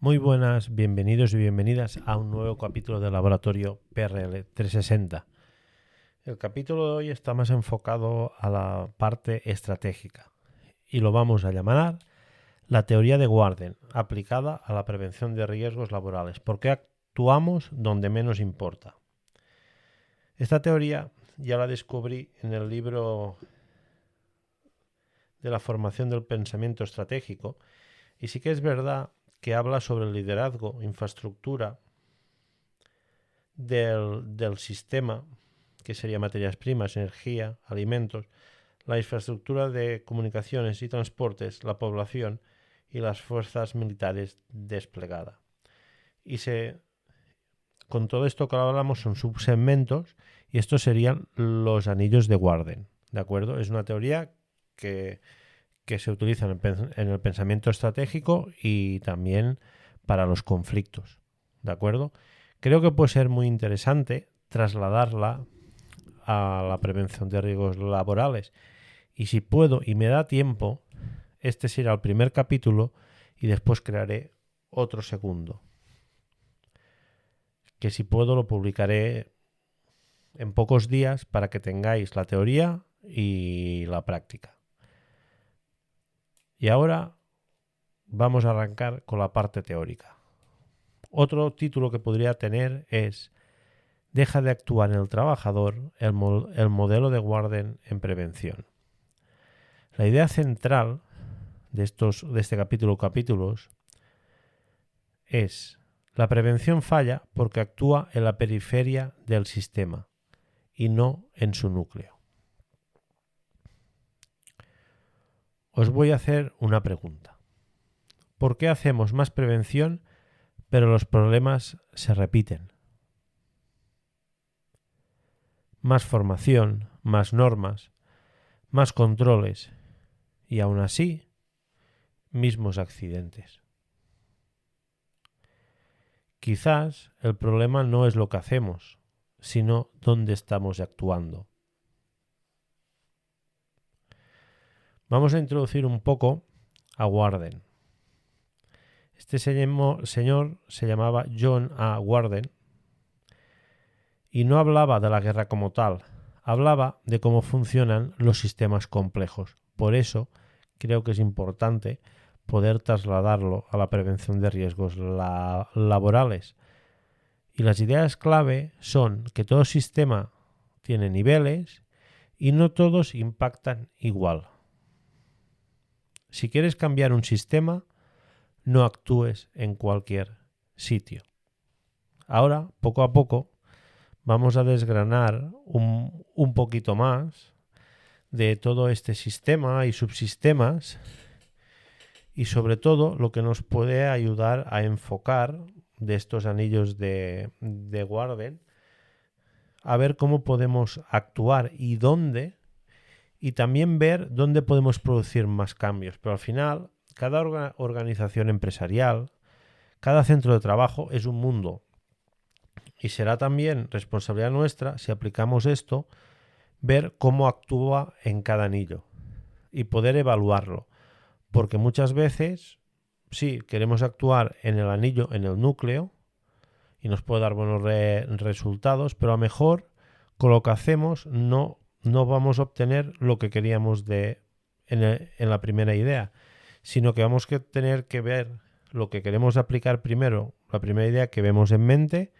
Muy buenas, bienvenidos y bienvenidas a un nuevo capítulo del laboratorio PRL 360. El capítulo de hoy está más enfocado a la parte estratégica y lo vamos a llamar la teoría de Warden aplicada a la prevención de riesgos laborales. ¿Por qué actuamos donde menos importa? Esta teoría ya la descubrí en el libro de la formación del pensamiento estratégico y sí que es verdad que habla sobre el liderazgo, infraestructura del sistema, que sería materias primas, energía, alimentos, la infraestructura de comunicaciones y transportes, la población y las fuerzas militares desplegadas. Con todo esto que hablamos son subsegmentos y estos serían los anillos de Warden, ¿de acuerdo? Es una teoría que se utiliza en el pensamiento estratégico y también para los conflictos, ¿de acuerdo? Creo que puede ser muy interesante trasladarla a la prevención de riesgos laborales y si puedo y me da tiempo, este será el primer capítulo y después crearé otro segundo, que si puedo lo publicaré en pocos días para que tengáis la teoría y la práctica. Y ahora vamos a arrancar con la parte teórica. Otro título que podría tener es Deja de actuar en el trabajador, el modelo de Warden en prevención. La idea central de este capítulos es la prevención falla porque actúa en la periferia del sistema y no en su núcleo. Os voy a hacer una pregunta. ¿Por qué hacemos más prevención pero los problemas se repiten? Más formación, más normas, más controles y aún así, mismos accidentes. Quizás el problema no es lo que hacemos, sino dónde estamos actuando. Vamos a introducir un poco a Warden. Este señor se llamaba John A. Warden y no hablaba de la guerra como tal, hablaba de cómo funcionan los sistemas complejos. Por eso creo que es importante poder trasladarlo a la prevención de riesgos laborales. Y las ideas clave son que todo sistema tiene niveles y no todos impactan igual. Si quieres cambiar un sistema, no actúes en cualquier sitio. Ahora, poco a poco, vamos a desgranar un poquito más de todo este sistema y subsistemas y sobre todo lo que nos puede ayudar a enfocar de estos anillos de Warden, a ver cómo podemos actuar y dónde, y también ver dónde podemos producir más cambios. Pero al final, cada organización empresarial, cada centro de trabajo es un mundo y será también responsabilidad nuestra, si aplicamos esto, ver cómo actúa en cada anillo y poder evaluarlo. Porque muchas veces, sí, queremos actuar en el anillo, en el núcleo, y nos puede dar buenos resultados, pero a lo mejor con lo que hacemos no vamos a obtener lo que queríamos en la primera idea, sino que vamos a tener que ver lo que queremos aplicar primero, la primera idea que vemos en mente,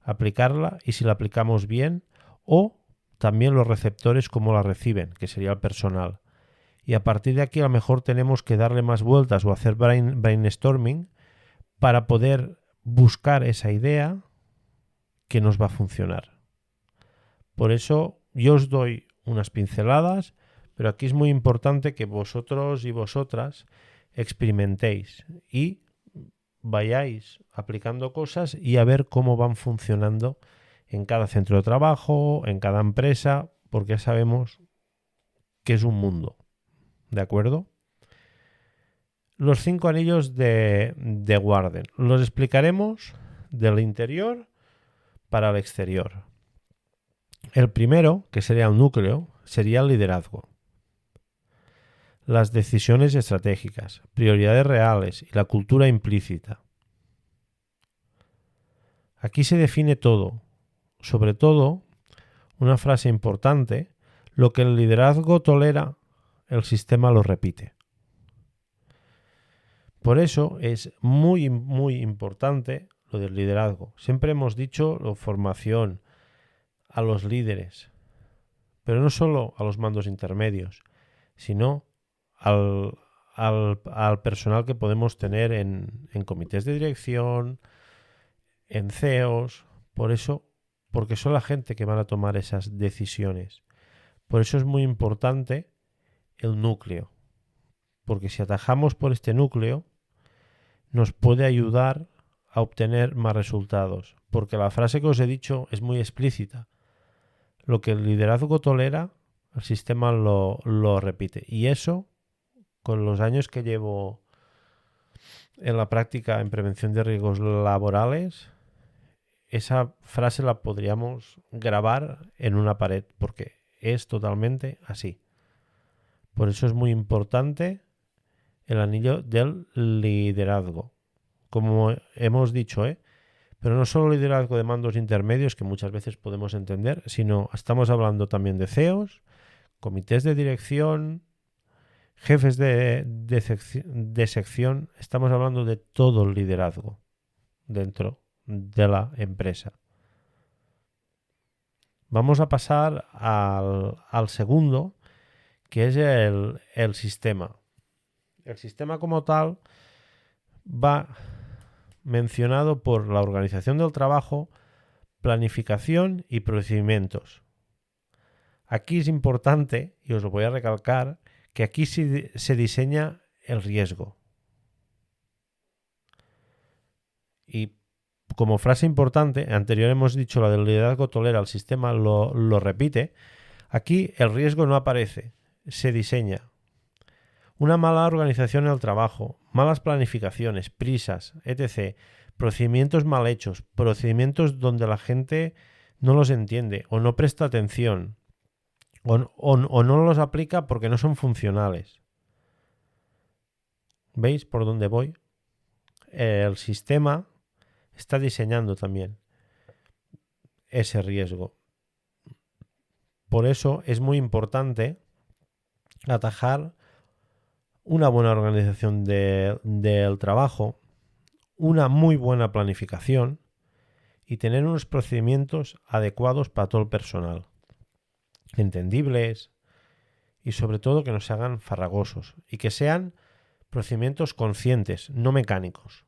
aplicarla y si la aplicamos bien, o también los receptores cómo la reciben, que sería el personal. Y a partir de aquí a lo mejor tenemos que darle más vueltas o hacer brainstorming para poder buscar esa idea que nos va a funcionar. Por eso yo os doy unas pinceladas, pero aquí es muy importante que vosotros y vosotras experimentéis y vayáis aplicando cosas y a ver cómo van funcionando en cada centro de trabajo, en cada empresa, porque ya sabemos que es un mundo. ¿De acuerdo? Los 5 anillos de Warden. Los explicaremos del interior para el exterior. El primero, que sería el núcleo, sería el liderazgo. Las decisiones estratégicas, prioridades reales y la cultura implícita. Aquí se define todo. Sobre todo, una frase importante, lo que el liderazgo tolera, el sistema lo repite. Por eso es muy, muy importante lo del liderazgo. Siempre hemos dicho la formación a los líderes, pero no solo a los mandos intermedios, sino al personal que podemos tener en comités de dirección, en CEOs. Por eso, porque son la gente que van a tomar esas decisiones. Por eso es muy importante el núcleo, porque si atajamos por este núcleo, nos puede ayudar a obtener más resultados, porque la frase que os he dicho es muy explícita. Lo que el liderazgo tolera, el sistema lo repite. Y eso, con los años que llevo en la práctica en prevención de riesgos laborales, esa frase la podríamos grabar en una pared, porque es totalmente así. Por eso es muy importante el anillo del liderazgo. Como hemos dicho, pero no solo liderazgo de mandos intermedios, que muchas veces podemos entender, sino estamos hablando también de CEOs, comités de dirección, jefes de sección. Estamos hablando de todo el liderazgo dentro de la empresa. Vamos a pasar al segundo, que es el sistema. El sistema como tal va mencionado por la organización del trabajo, planificación y procedimientos. Aquí es importante, y os lo voy a recalcar, que aquí se diseña el riesgo. Y como frase importante, anterior hemos dicho la del liderazgo tolera, el sistema lo repite, aquí el riesgo no aparece, se diseña. Una mala organización en el trabajo, malas planificaciones, prisas, etc., procedimientos mal hechos, procedimientos donde la gente no los entiende o no presta atención o no los aplica porque no son funcionales. ¿Veis por dónde voy? El sistema está diseñando también ese riesgo. Por eso es muy importante atajar una buena organización del trabajo, una muy buena planificación y tener unos procedimientos adecuados para todo el personal, entendibles y sobre todo que no se hagan farragosos y que sean procedimientos conscientes, no mecánicos.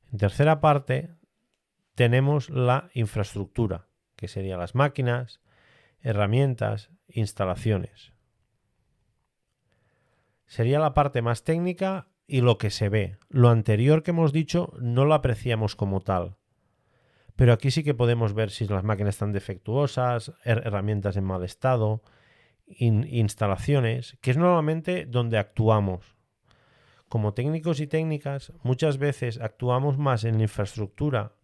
En tercera parte tenemos la infraestructura, que serían las máquinas, herramientas, instalaciones. Sería la parte más técnica y lo que se ve. Lo anterior que hemos dicho no lo apreciamos como tal. Pero aquí sí que podemos ver si las máquinas están defectuosas, herramientas en mal estado, instalaciones, que es normalmente donde actuamos. Como técnicos y técnicas, muchas veces actuamos más en la infraestructura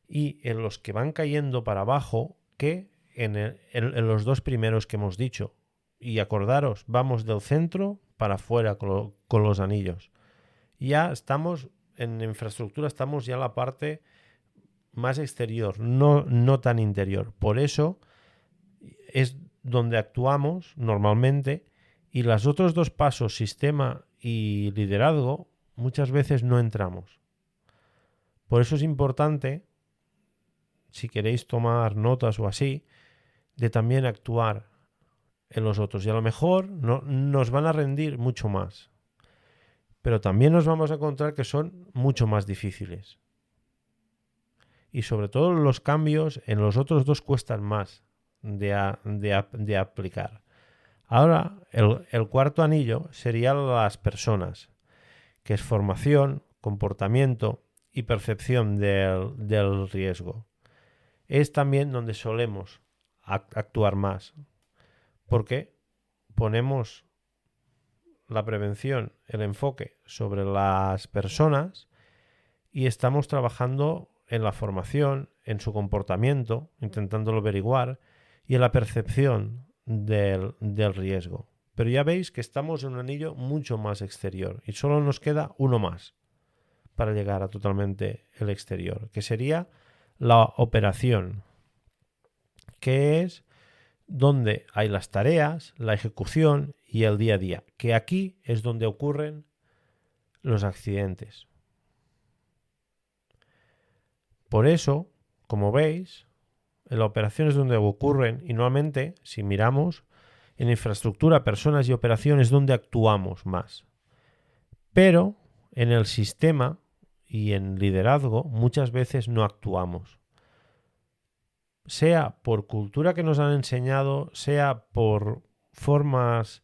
y en los que van cayendo para abajo que en los dos primeros que hemos dicho. Y acordaros, vamos del centro para afuera con los anillos. Ya estamos en infraestructura, estamos ya en la parte más exterior, no tan interior. Por eso es donde actuamos normalmente y los otros dos pasos, sistema y liderazgo, muchas veces no entramos. Por eso es importante, si queréis tomar notas o así, de también actuar en los otros. Y a lo mejor nos van a rendir mucho más. Pero también nos vamos a encontrar que son mucho más difíciles. Y sobre todo los cambios en los otros dos cuestan más de aplicar. Ahora, el cuarto anillo serían las personas, que es formación, comportamiento y percepción del riesgo. Es también donde solemos actuar más, porque ponemos la prevención, el enfoque sobre las personas y estamos trabajando en la formación, en su comportamiento, intentándolo averiguar y en la percepción del riesgo. Pero ya veis que estamos en un anillo mucho más exterior y solo nos queda uno más para llegar a totalmente el exterior, que sería la operación, que es donde hay las tareas, la ejecución y el día a día, que aquí es donde ocurren los accidentes. Por eso, como veis, en la operación es donde ocurren, y normalmente, si miramos, en infraestructura, personas y operaciones es donde actuamos más. Pero en el sistema y en liderazgo muchas veces no actuamos. Sea por cultura que nos han enseñado, sea por formas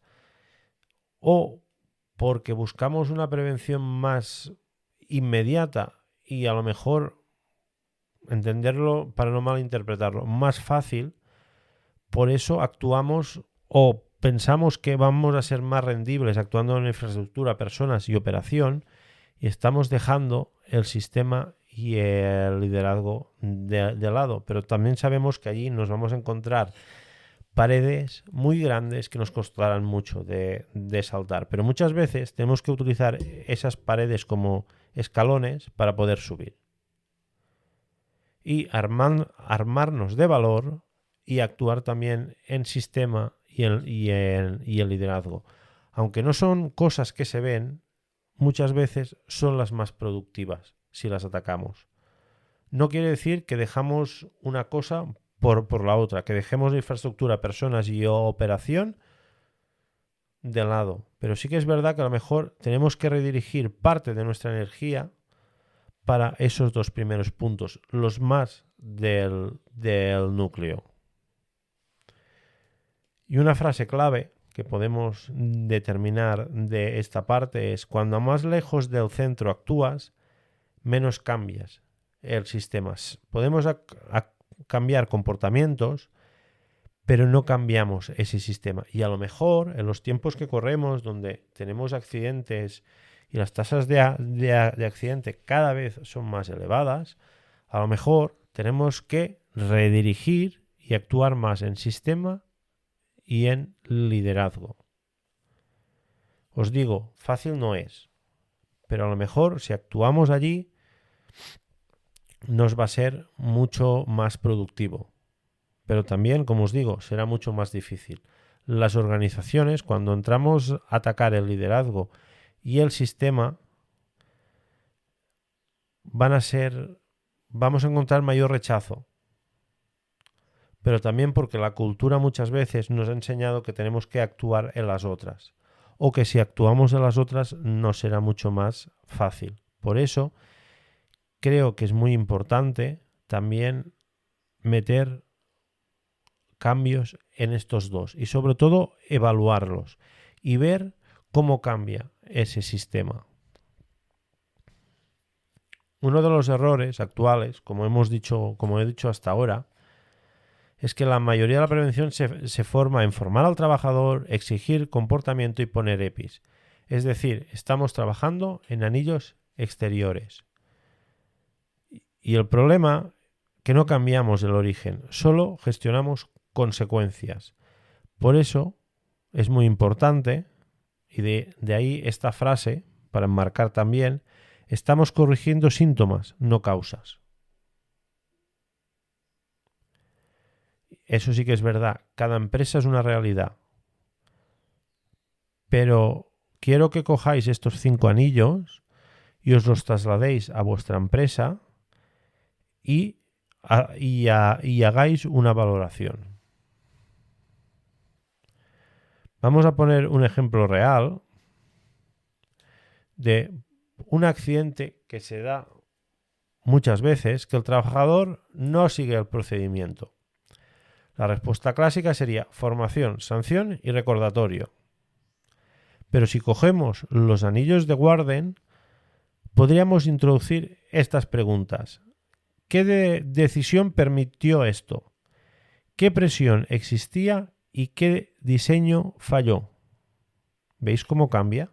o porque buscamos una prevención más inmediata y a lo mejor entenderlo para no malinterpretarlo, más fácil, por eso actuamos o pensamos que vamos a ser más rendibles actuando en infraestructura, personas y operación, y estamos dejando el sistema y el liderazgo de lado. Pero también sabemos que allí nos vamos a encontrar paredes muy grandes que nos costarán mucho de saltar. Pero muchas veces tenemos que utilizar esas paredes como escalones para poder subir. Y armarnos de valor y actuar también en sistema y el liderazgo. Aunque no son cosas que se ven, muchas veces son las más productivas si las atacamos. No quiere decir que dejamos una cosa por la otra, que dejemos la infraestructura, personas y operación de lado. Pero sí que es verdad que a lo mejor tenemos que redirigir parte de nuestra energía para esos dos primeros puntos, los más del núcleo. Y una frase clave que podemos determinar de esta parte es: cuando más lejos del centro actúas, menos cambias el sistema. Podemos cambiar comportamientos, pero no cambiamos ese sistema. Y a lo mejor en los tiempos que corremos, donde tenemos accidentes y las tasas de accidente cada vez son más elevadas, a lo mejor tenemos que redirigir y actuar más en sistema y en liderazgo. Os digo, fácil no es, pero a lo mejor si actuamos allí nos va a ser mucho más productivo. Pero también, como os digo, será mucho más difícil. Las organizaciones, cuando entramos a atacar el liderazgo y el sistema, vamos a encontrar mayor rechazo. Pero también porque la cultura muchas veces nos ha enseñado que tenemos que actuar en las otras, o que si actuamos en las otras nos será mucho más fácil. Por eso creo que es muy importante también meter cambios en estos dos y sobre todo evaluarlos y ver cómo cambia ese sistema. Uno de los errores actuales, como he dicho hasta ahora, es que la mayoría de la prevención se forma en formar al trabajador, exigir comportamiento y poner EPIs. Es decir, estamos trabajando en anillos exteriores. Y el problema es que no cambiamos el origen, solo gestionamos consecuencias. Por eso es muy importante, y de ahí esta frase, para enmarcar también: estamos corrigiendo síntomas, no causas. Eso sí que es verdad, cada empresa es una realidad. Pero quiero que cojáis estos 5 anillos y os los trasladéis a vuestra empresa y hagáis una valoración. Vamos a poner un ejemplo real de un accidente que se da muchas veces, que el trabajador no sigue el procedimiento. La respuesta clásica sería formación, sanción y recordatorio. Pero si cogemos los anillos de Warden, podríamos introducir estas preguntas. ¿Qué decisión permitió esto? ¿Qué presión existía y qué diseño falló? ¿Veis cómo cambia?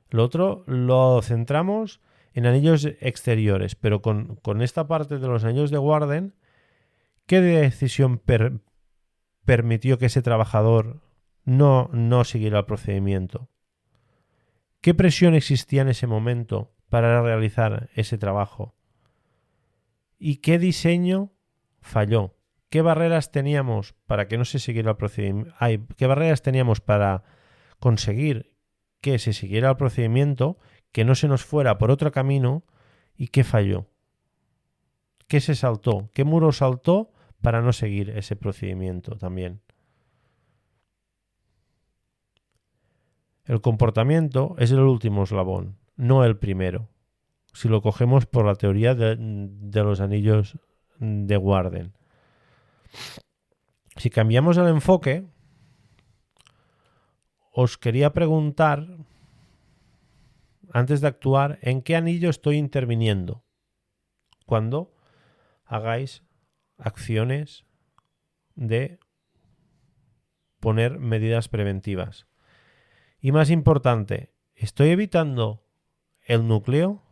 Lo otro lo centramos en anillos exteriores, pero con esta parte de los anillos de Warden, ¿qué decisión permitió que ese trabajador no siguiera el procedimiento? ¿Qué presión existía en ese momento para realizar ese trabajo? ¿Y qué diseño falló? ¿Qué barreras teníamos para que no se siguiera el procedimiento? ¿Qué barreras teníamos para conseguir que se siguiera el procedimiento, que no se nos fuera por otro camino? ¿Y qué falló? ¿Qué se saltó? ¿Qué muro saltó para no seguir ese procedimiento también? El comportamiento es el último eslabón, no el primero. Si lo cogemos por la teoría de los anillos de Warden. Si cambiamos el enfoque, os quería preguntar, antes de actuar, ¿en qué anillo estoy interviniendo cuando hagáis acciones de poner medidas preventivas? Y más importante, ¿estoy evitando el núcleo?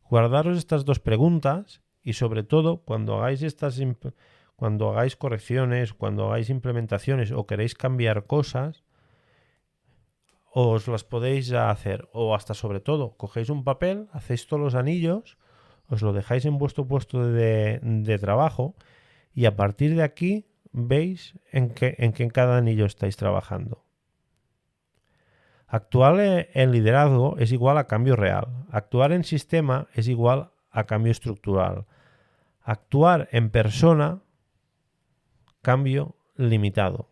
Guardaros estas dos preguntas y sobre todo cuando hagáis correcciones, cuando hagáis implementaciones o queréis cambiar cosas, os las podéis hacer. O hasta sobre todo, cogéis un papel, hacéis todos los anillos, os lo dejáis en vuestro puesto de trabajo y a partir de aquí veis en cada anillo estáis trabajando. Actuar en liderazgo es igual a cambio real. Actuar en sistema es igual a cambio estructural. Actuar en persona, cambio limitado.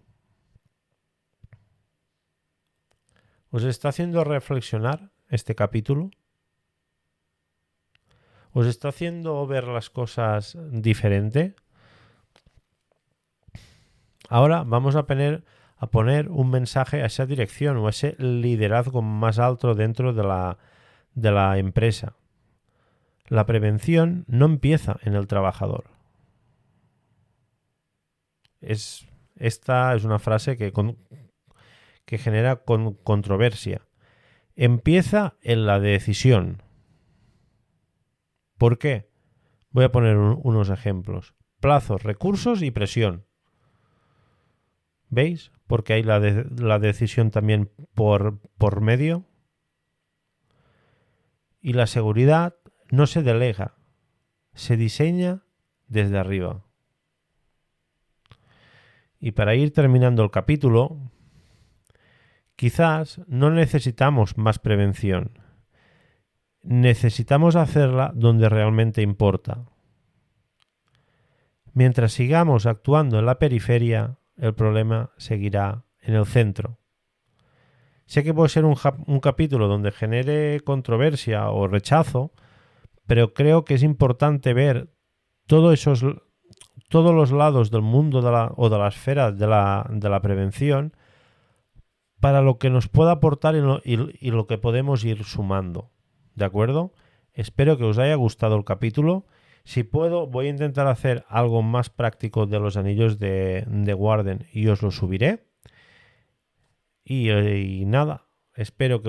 ¿Os está haciendo reflexionar este capítulo? ¿Os está haciendo ver las cosas diferente? Ahora vamos a poner un mensaje a esa dirección o a ese liderazgo más alto dentro de la empresa. La prevención no empieza en el trabajador. Esta es una frase que genera controversia. Empieza en la decisión. ¿Por qué? Voy a poner unos ejemplos. Plazos, recursos y presión. ¿Veis? Porque hay la decisión también por medio. Y la seguridad no se delega, se diseña desde arriba. Y para ir terminando el capítulo, quizás no necesitamos más prevención. Necesitamos hacerla donde realmente importa. Mientras sigamos actuando en la periferia, el problema seguirá en el centro. Sé que puede ser un capítulo donde genere controversia o rechazo, pero creo que es importante ver todos los lados del mundo o de la esfera de la prevención para lo que nos pueda aportar y lo que podemos ir sumando. ¿De acuerdo? Espero que os haya gustado el capítulo. Si puedo, voy a intentar hacer algo más práctico de los anillos de Warden y os lo subiré. Y nada, espero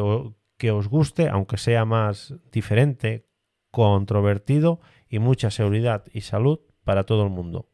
que os guste, aunque sea más diferente, controvertido y mucha seguridad y salud para todo el mundo.